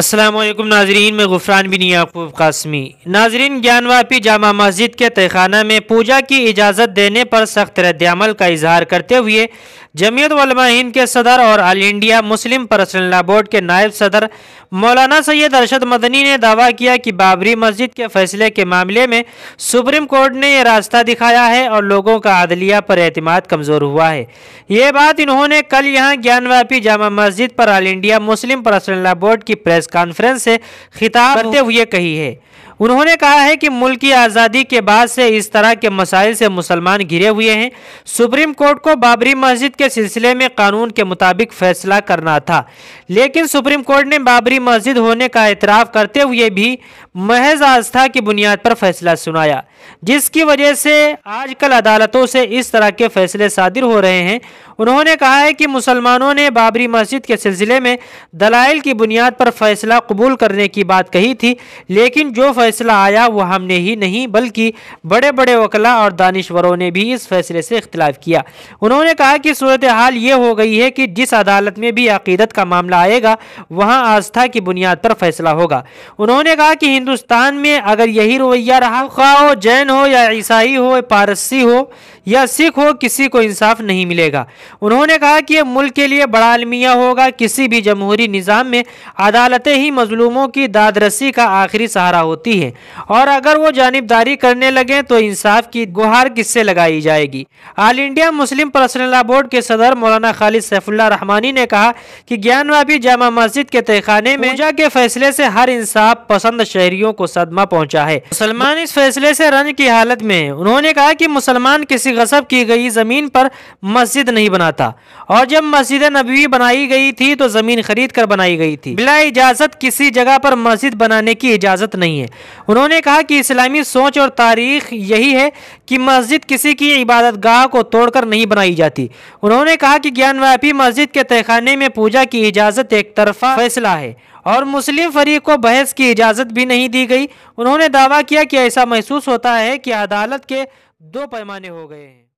अस्सलाम वालेकुम नाजरीन, में गुफरान बिन याकूब कासमी। नाजरीन, ज्ञानवापी जामा मस्जिद के तहखाना में पूजा की इजाज़त देने पर सख्त रद्द-ए-अमल का इजहार करते हुए जमीयत उलमा हिंद के सदर और all India Muslim personal law board के नायब सदर मौलाना सैयद अरशद मदनी ने दावा किया कि बाबरी मस्जिद के फैसले के मामले में सुप्रीम कोर्ट ने यह रास्ता दिखाया है और लोगों का अदलिया पर एतमाद कमज़ोर हुआ है। ये बात इन्होंने कल यहाँ ज्ञानवापी जामा मस्जिद पर all India Muslim personal law board की प्रेस कॉन्फ्रेंस से खिताब करते हुए कही है। उन्होंने कहा है कि मुल्क की आज़ादी के बाद से इस तरह के मसाइल से मुसलमान घिरे हुए हैं। सुप्रीम कोर्ट को बाबरी मस्जिद के सिलसिले में कानून के मुताबिक फैसला करना था, लेकिन सुप्रीम कोर्ट ने बाबरी मस्जिद होने का एतराफ़ करते हुए भी महज आस्था की बुनियाद पर फैसला सुनाया, जिसकी वजह से आजकल अदालतों से इस तरह के फैसले सादिर हो रहे हैं। उन्होंने कहा है कि मुसलमानों ने बाबरी मस्जिद के सिलसिले में दलाइल की बुनियाद पर फैसला कबूल करने की बात कही थी, लेकिन जो फैसला आया वो हमने ही नहीं बल्कि बड़े बड़े वकला और दानिश्वरों ने भी इस फैसले से इख्तिलाफ किया। उन्होंने कहा कि सूरत हाल ये हो गई है कि जिस अदालत में भी अकीदत का मामला आएगा वहाँ आस्था की बुनियाद पर फैसला होगा। उन्होंने कहा कि हिंदुस्तान में अगर यही रवैया रहा, ख्वाह हो जैन हो या ईसाई हो, पारसी हो या सिख हो, किसी को इंसाफ नहीं मिलेगा। उन्होंने कहा कि यह मुल्क के लिए बड़ा अलमिया होगा। किसी भी जमहूरी निज़ाम में अदालतें ही मजलूमों की दादरसी का आखिरी सहारा होती है और अगर वो जानिबदारी करने लगे तो इंसाफ की गुहार किससे लगाई जाएगी। All India Muslim personal law board के सदर मौलाना खालिद सैफुल्लाह रहमानी ने कहा कि ज्ञानवापी जामा मस्जिद के तहखाने में पूजा के फैसले से हर इंसाफ पसंद शहरियों को सदमा पहुंचा है। मुसलमान इस फैसले से रंज की हालत में है। उन्होंने कहा कि मुसलमान किसी गसब की गई जमीन पर मस्जिद नहीं बनाता और जब मस्जिद नबवी बनाई गई थी तो जमीन खरीद कर बनाई गई थी। बिला इजाजत किसी जगह पर मस्जिद बनाने की इजाजत नहीं है। उन्होंने कहा कि इस्लामी सोच और तारीख यही है कि मस्जिद किसी की इबादत गाह को तोड़कर नहीं बनाई जाती। उन्होंने कहा कि ज्ञानवापी मस्जिद के तहखाने में पूजा की इजाजत एक तरफा फैसला है और मुस्लिम फरीक को बहस की इजाजत भी नहीं दी गई। उन्होंने दावा किया कि ऐसा महसूस होता है कि अदालत के दो पैमाने हो गए हैं।